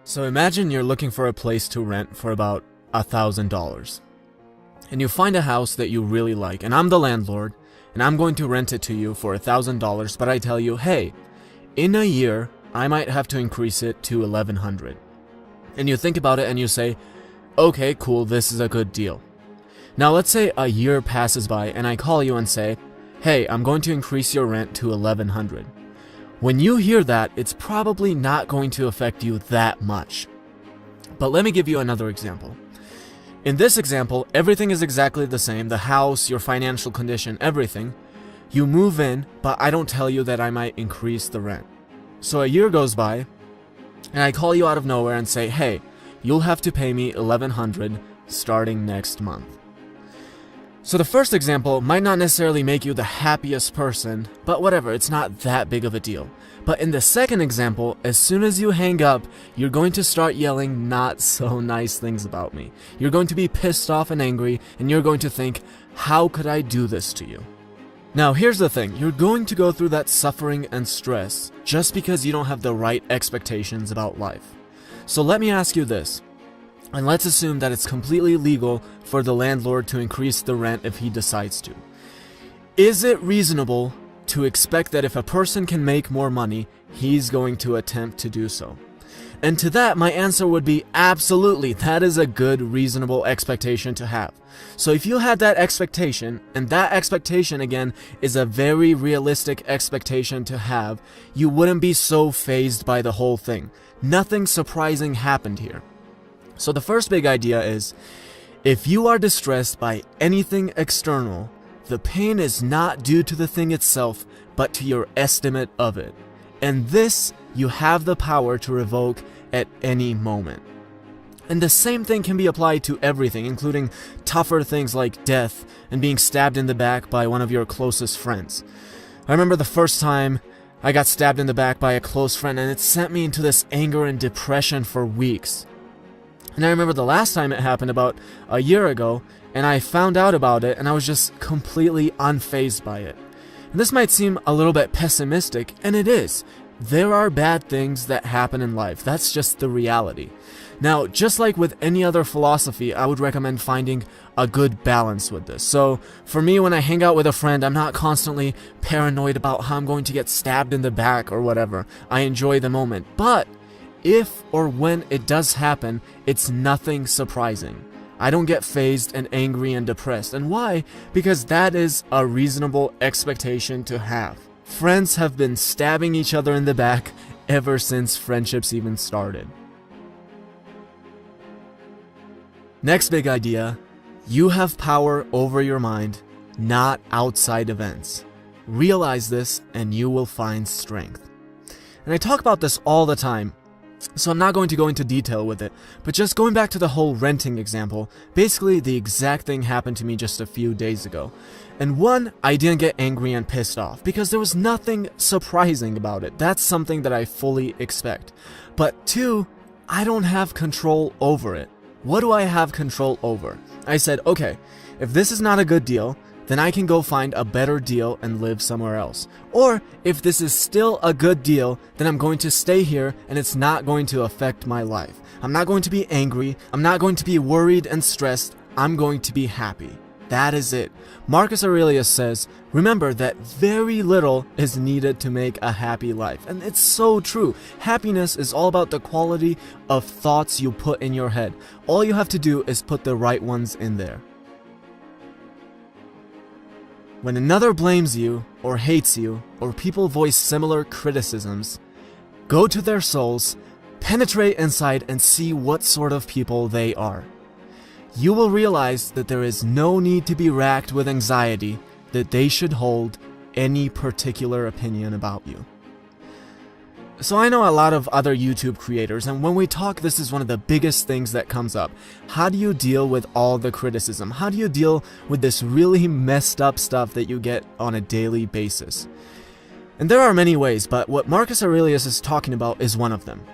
So imagine you're looking for a place to rent for about $1,000. And you find a house that you really like, and I'm the landlord, and I'm going to rent it to you for $1,000, but I tell you, hey, in a year, I might have to increase it to $1,100. And you think about it and you say, okay, cool, this is a good deal. Now let's say a year passes by and I call you and say, hey, I'm going to increase your rent to $1,100. When you hear that, it's probably not going to affect you that much. But let me give you another example. In this example, everything is exactly the same, the house, your financial condition, everything. You move in, but I don't tell you that I might increase the rent. So a year goes by, and I call you out of nowhere and say, hey, you'll have to pay me $1,100 starting next month. So the first example might not necessarily make you the happiest person, but whatever, it's not that big of a deal. But in the second example, as soon as you hang up, you're going to start yelling not so nice things about me. You're going to be pissed off and angry, and you're going to think, how could I do this to you? Now here's the thing, you're going to go through that suffering and stress just because you don't have the right expectations about life. So let me ask you this. And let's assume that it's completely legal for the landlord to increase the rent if he decides to. Is it reasonable to expect that if a person can make more money, he's going to attempt to do so? And to that, my answer would be absolutely. That is a good, reasonable expectation to have. So if you had that expectation, and that expectation again is a very realistic expectation to have, you wouldn't be so fazed by the whole thing. Nothing surprising happened here. So the first big idea is, if you are distressed by anything external, the pain is not due to the thing itself, but to your estimate of it. And this, you have the power to revoke at any moment. And the same thing can be applied to everything, including tougher things like death and being stabbed in the back by one of your closest friends. I remember the first time I got stabbed in the back by a close friend, and it sent me into this anger and depression for weeks. And I remember the last time it happened about a year ago, and I found out about it, and I was just completely unfazed by it. And this might seem a little bit pessimistic, and it is. There are bad things that happen in life. That's just the reality. Now, just like with any other philosophy, I would recommend finding a good balance with this. So, for me, when I hang out with a friend, I'm not constantly paranoid about how I'm going to get stabbed in the back or whatever. I enjoy the moment. But if or when it does happen, it's nothing surprising. I don't get fazed and angry and depressed. And why? Because that is a reasonable expectation to have. Friends have been stabbing each other in the back ever since friendships even started. Next big idea, you have power over your mind, not outside events. Realize this and you will find strength. And I talk about this all the time, so I'm not going to go into detail with it, but just going back to the whole renting example, basically the exact thing happened to me just a few days ago. And one, I didn't get angry and pissed off, because there was nothing surprising about it. That's something that I fully expect. But two, I don't have control over it. What do I have control over? I said, okay, if this is not a good deal, then I can go find a better deal and live somewhere else. Or, if this is still a good deal, then I'm going to stay here and it's not going to affect my life. I'm not going to be angry, I'm not going to be worried and stressed, I'm going to be happy. That is it. Marcus Aurelius says, remember that very little is needed to make a happy life. And it's so true. Happiness is all about the quality of thoughts you put in your head. All you have to do is put the right ones in there. When another blames you, or hates you, or people voice similar criticisms, go to their souls, penetrate inside, and see what sort of people they are. You will realize that there is no need to be racked with anxiety that they should hold any particular opinion about you. So I know a lot of other YouTube creators, and when we talk, this is one of the biggest things that comes up. How do you deal with all the criticism? How do you deal with this really messed up stuff that you get on a daily basis? And there are many ways, but what Marcus Aurelius is talking about is one of them.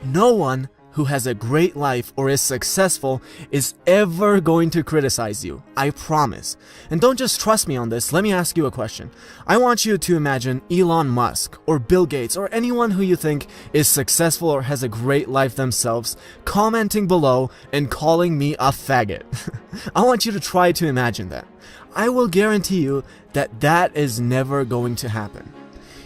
No one who has a great life or is successful is ever going to criticize you. I promise. And don't just trust me on this, let me ask you a question. I want you to imagine Elon Musk or Bill Gates or anyone who you think is successful or has a great life themselves commenting below and calling me a faggot. I want you to try to imagine that. I will guarantee you that that is never going to happen.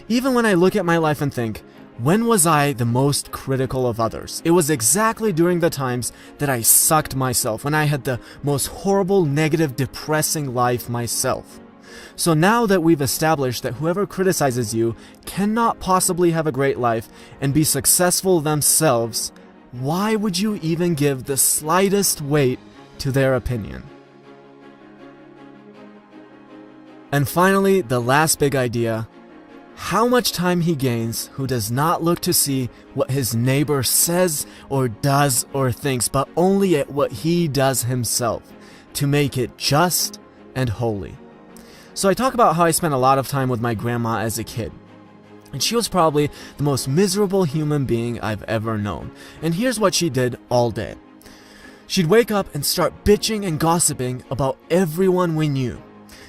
Even when I look at my life and think, when was I the most critical of others? It was exactly during the times that I sucked myself, when I had the most horrible, negative, depressing life myself. So now that we've established that whoever criticizes you cannot possibly have a great life and be successful themselves, why would you even give the slightest weight to their opinion? And finally, the last big idea: how much time he gains who does not look to see what his neighbor says or does or thinks, but only at what he does himself, to make it just and holy. So I talk about how I spent a lot of time with my grandma as a kid. And she was probably the most miserable human being I've ever known. And here's what she did all day. She'd wake up and start bitching and gossiping about everyone we knew.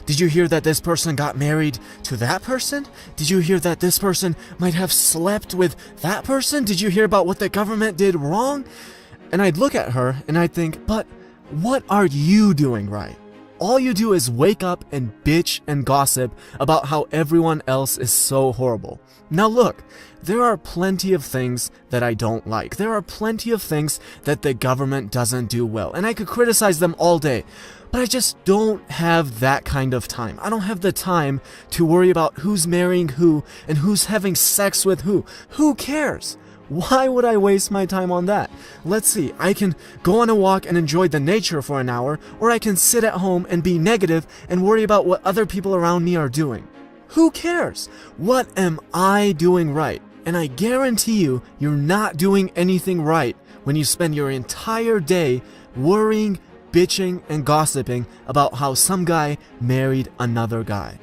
Did you hear that this person got married to that person? Did you hear that this person might have slept with that person? Did you hear about what the government did wrong? And I'd look at her and I'd think, but what are you doing right? All you do is wake up and bitch and gossip about how everyone else is so horrible. Now look, there are plenty of things that I don't like. There are plenty of things that the government doesn't do well, and I could criticize them all day. But I just don't have that kind of time. I don't have the time to worry about who's marrying who and who's having sex with who. Who cares? Why would I waste my time on that? Let's see, I can go on a walk and enjoy the nature for an hour, or I can sit at home and be negative and worry about what other people around me are doing. Who cares? What am I doing right? And I guarantee you, you're not doing anything right when you spend your entire day worrying, bitching, and gossiping about how some guy married another guy.